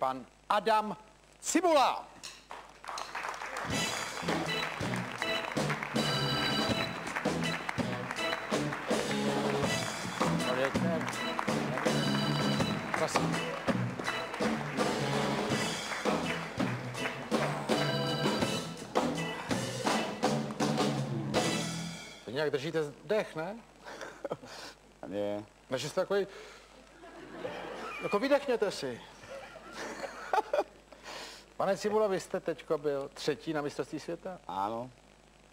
pan Adam Cibula. Prosím. Vy nějak držíte dech, ne? Ne. Než jste takový... Jako vydechněte si. Pane Cibulo, vy jste teďko byl 3. na mistrovství světa? Ano.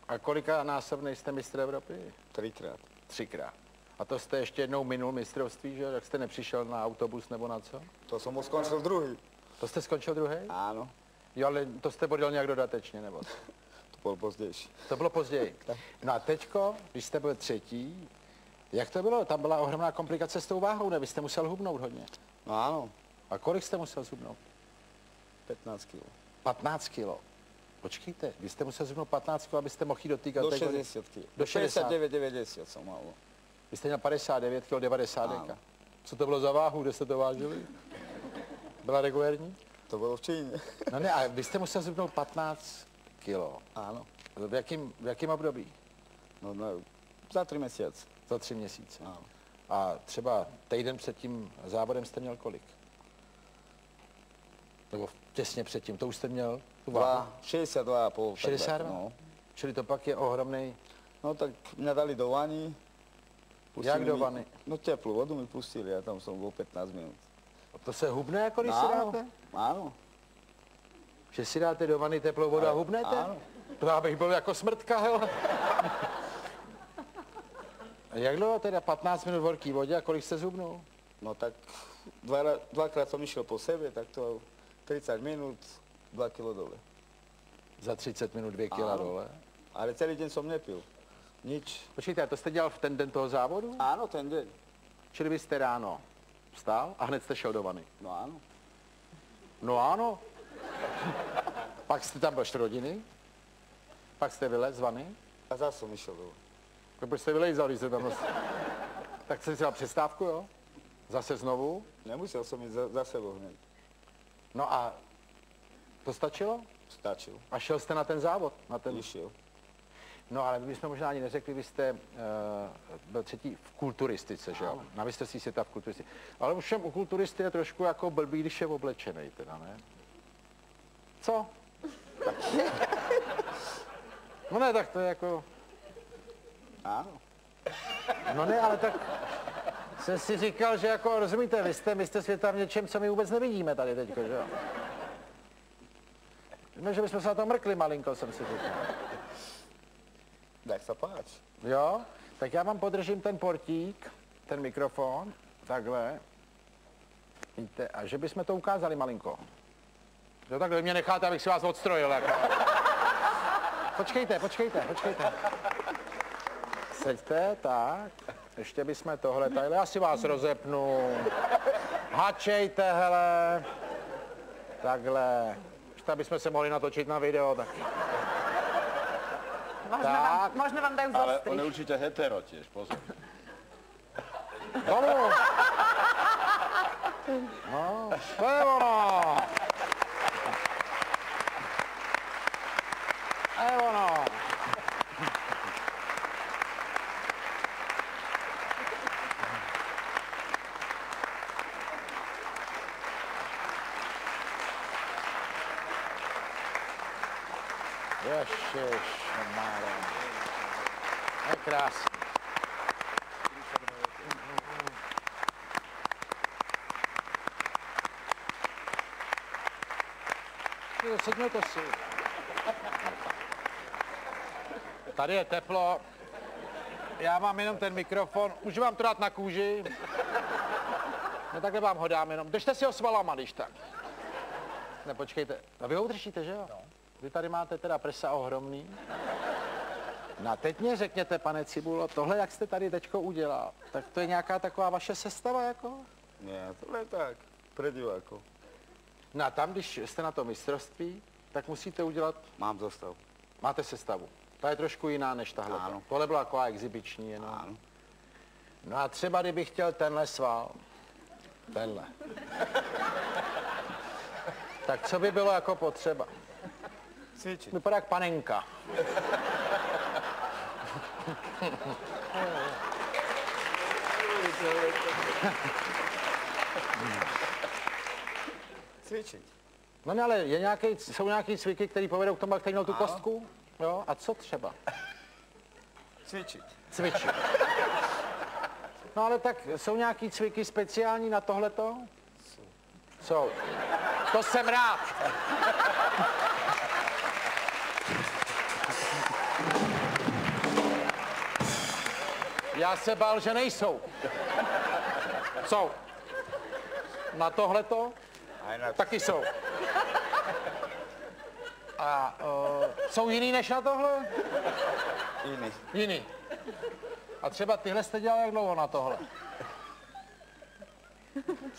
A kolika násobný jste mistr Evropy? 3krát. 3krát. A to jste ještě jednou minul mistrovství, že? Jak jste nepřišel na autobus nebo na co? To jsem skončil druhý. To jste skončil druhý? Ano. Jo, ale to jste bodil nějak dodatečně, nebo co? To bylo později. To bylo později. No a teďko, když jste byl 3., jak to bylo? Tam byla ohromná komplikace s tou váhou, ne? Vy jste musel hubnout hodně. No ano. A kolik jste musel zhubnout? 15 kg. 15 kilo. Počkejte, vy jste musel zhubnout 15 kilo, abyste mohl jít do té Do kategorie. 60 kg. Do 59, 90 jsem mal. Vy jste měl 59 kilo, 90 deka. Co to bylo za váhu, kde jste to vážili? Byla regulérní? To bylo v Číně. No ne, a vy jste musel zhubnout 15 kilo. Ano. V jakém období? No, za 3 měsíce. Za 3 měsíce. Ano. A třeba týden před tím závodem jste měl kolik? Nebo těsně předtím, to už jste měl tu váhu? 62,5. 62? No. Čili to pak je ohromný. No tak mě dali do vany. Jak do vany? No teplou vodu mi pustili a tam jsem byl 15 minut. A to se hubne, jako když si dáte? Ano. Že si dáte do vany teplou vodu a hubnete? Ano. To já bych byl jako smrtka, hele. A jak dlouho teda 15 minut v horký vodě a kolik jste zhubnul? No tak dvakrát jsem išel po sebe, tak to 30 minut, 2 kilo dole. Za 30 minut 2 kila dole. Ale celý den jsem nepil. Nič. Počkejte, a to jste dělal v ten den toho závodu? Ano, ten den. Čili byste ráno vstal a hned jste šel do vany? No ano. No ano. Pak jste tam byl 4 hodiny, pak jste vylez z vany. A zase jsem išel dole. Proč jste vylejzal, když jste tam... Tak jste si dal přestávku, jo? Zase znovu. Nemusel jsem jít za sebou hned. No a to stačilo? Stačil. A šel jste na ten závod? Na ten... Išel. No ale my bychom možná ani neřekli, vy jste byl 3. v kulturistice, že jo? Na mistrovství světa v kulturistice. Ale už u kulturisty je trošku jako blbý, když je oblečený teda, ne? Co? No ne, tak to je jako... Ano. No ne, ale tak jsem si říkal, že jako, rozumíte, vy jste mistr světa v něčem, co my vůbec nevidíme tady teďko, že jo? No, že bychom se na to mrkli malinko, jsem si říkal. Tak se páč. Jo? Tak já vám podržím ten portík, ten mikrofon, takhle. Víte, a že bychom to ukázali malinko. Jo, takhle vy mě necháte, abych si vás odstrojil, jako. Počkejte. Seďte, tak. Ještě bychom tohle, takhle, já si vás rozepnu. Hačejte, hele. Takhle. Ještě bychom se mohli natočit na video, tak. Možno vám dajú Ale zostriž. on je určite hetero tiež, pozor. Komu? No, to je ono. To je ono. Ježišmarja. To je krásný. Sedněte si. Tady je teplo. Já mám jenom ten mikrofon. Můžu vám to dát na kůži? No takhle vám ho dám jenom. Držte si ho svalama, když tak. Ne, počkejte. A vy ho udržíte, že jo? Vy tady máte teda prsa ohromný. No a teď mě řekněte, pane Cibulo, tohle, jak jste tady teďko udělal, tak to je nějaká taková vaše sestava, jako? Ne, tohle je tak. Pre divákov. No a tam, když jste na to mistrovství, tak musíte udělat... Mám zostav. Máte sestavu. Ta je trošku jiná než tahle. Ano. Tohle byla taková exibiční jenom. Ano. No a třeba, kdybych chtěl tenhle sval. Tenhle. Tak co by bylo jako potřeba? Cvičit. Vypadá jak panenka. Cvičit. No ne, ale jsou nějaký cviky, které povedou k tomu, jak tady měl tu kostku? Jo, a co třeba? Cvičit. Cvičit. No ale tak jsou nějaký cviky speciální na tohleto? Jsou. To jsem rád. Já se bál, že nejsou. Jsou. Na tohleto? A na Taky jsou. A jsou jiný než na tohle? jiný. Jiný. A třeba tyhle jste dělali jak dlouho na tohle?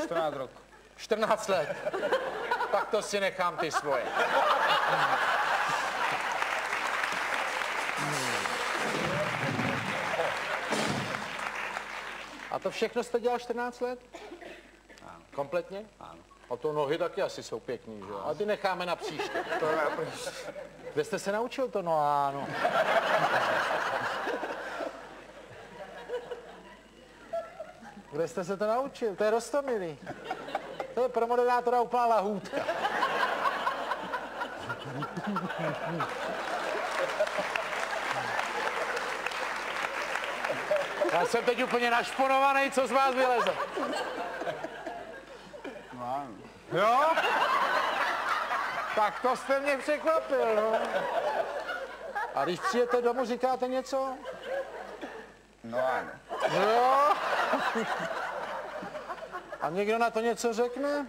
14 roků. 14 let. Tak to si nechám ty svoje. A to všechno jste dělal 14 let? Ano. Kompletně? Ano. A to nohy taky asi jsou pěkný, že jo? A ty necháme na příště. To na příště. Kde jste se naučil to? No ano. Kde jste se to naučil? To je Roztomilý. To je pro moderátora úplná lahůdka. Já jsem teď úplně našponovaný, co z vás vyleze. No ano. Jo? Tak to jste mě překvapil, no. A když přijete domů, říkáte něco? No ano. Jo? A někdo na to něco řekne?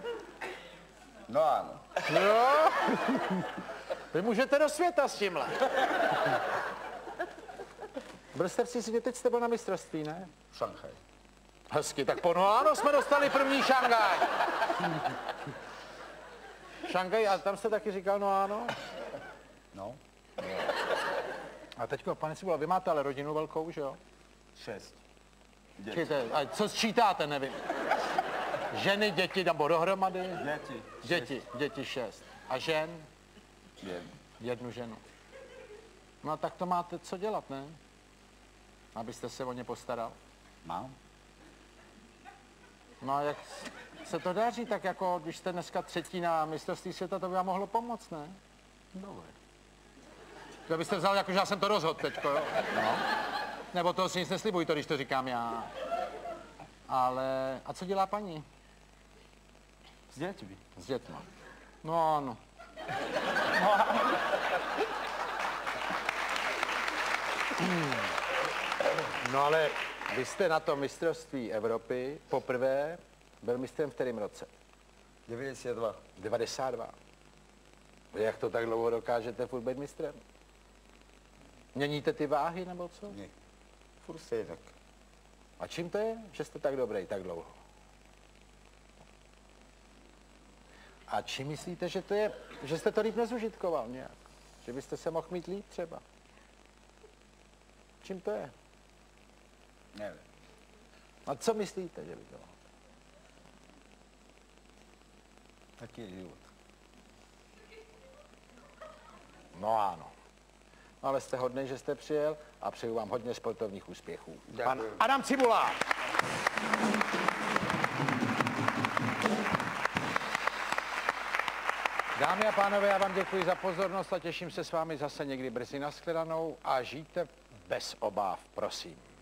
No ano. Jo? Vy můžete do světa s tímhle. Byl jste v cizí, teď jste byl na mistrovství, ne? Šanghaj. Hezky, tak po no ano, jsme dostali první Šangaj. Šangaj, a tam jste taky říkal no ano? No. A teďko, pane Cibula, vy máte ale rodinu velkou, že jo? 6. A co sčítáte, nevím. Ženy, děti, nebo dohromady? Děti. Děti 6. A žen? 1. Jednu ženu. No a tak to máte co dělat, ne? Abyste se o ně postaral. Mám. No a jak se to daří, tak jako když jste dneska třetí na mistrovství světa, to by vám mohlo pomoct, ne? Dobre. To byste vzal, jako že já jsem to rozhodl teďko, jo? No. Nebo toho si nic neslibuj, to, když to říkám já. Ale, a co dělá paní? S dětmi. S dětma. No ano. No ale vy jste na tom mistrovství Evropy poprvé byl mistrem v kterém roce? 92. 92. Jak to tak dlouho dokážete furt být mistrem? Měníte ty váhy nebo co? Ne. Furt stejnak. A čím to je, že jste tak dobrý tak dlouho? A čím myslíte, že to je, že jste to líp nezužitkoval nějak? Že byste se mohl mít líp třeba? Čím to je? Nevím. A co myslíte, že by to? Taký je život. No ano. Ale jste hodný, že jste přijel a přeju vám hodně sportovních úspěchů. Děkuji. Pan Adam Cibula. Dámy a pánové, já vám děkuji za pozornost a těším se s vámi zase někdy brzy nashledanou a žijte bez obav, prosím.